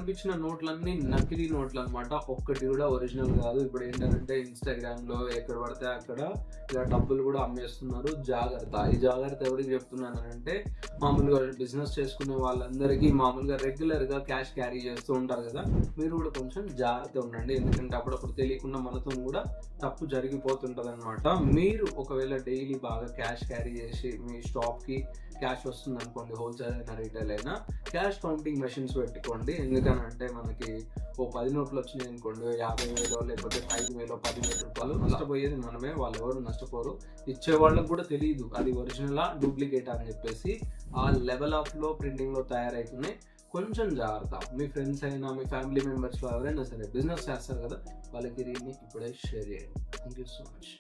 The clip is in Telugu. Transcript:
కనిపించిన నోట్లన్నీ నకిలీ నోట్లు అనమాట, ఒక్కటి కూడా ఒరిజినల్ కాదు. ఇప్పుడు ఏంటంటే ఇన్స్టాగ్రామ్లో ఎక్కడ పడితే అక్కడ ఇలా డబ్బులు కూడా అమ్మేస్తున్నారు. జాగ్రత్త. ఈ జాగ్రత్త ఎవరికి చెప్తున్నానంటే మామూలుగా బిజినెస్ చేసుకునే వాళ్ళందరికీ మామూలుగా రెగ్యులర్గా క్యాష్ క్యారీ చేస్తూ ఉంటారు కదా, మీరు కూడా కొంచెం జాగ్రత్త ఉండండి. ఎందుకంటే అప్పుడప్పుడు తెలియకుండా మనతో కూడా తప్పు జరిగిపోతుంటుంది అనమాట. మీరు ఒకవేళ డైలీ బాగా క్యాష్ క్యారీ చేసి మీ స్టాప్కి క్యాష్ వస్తుంది అనుకోండి, హోల్సేల్ అయినా రీటైల్ అయినా, క్యాష్ కౌంటింగ్ మెషిన్స్ పెట్టుకోండి. ఎందుకనంటే మనకి 10 నోట్లు వచ్చినాయి అనుకోండి, 50,000 లేకపోతే 5,000 10,000 రూపాయలు నష్టపోయేది మనమే, వాళ్ళు ఎవరు నష్టపోరు. ఇచ్చే వాళ్ళకి కూడా తెలియదు అది ఒరిజినలా డూప్లికేట్ అని చెప్పేసి. ఆ లెవెల్ ఆఫ్ లో ప్రింటింగ్ లో తయారైతున్నాయి. కొంచెం జాగ్రత్త. మీ ఫ్రెండ్స్ అయినా మీ ఫ్యామిలీ మెంబర్స్లో ఎవరైనా సరే బిజినెస్ చేస్తారు కదా, వాళ్ళకి దీన్ని ఇప్పుడే షేర్ చేయండి. Thank you so much.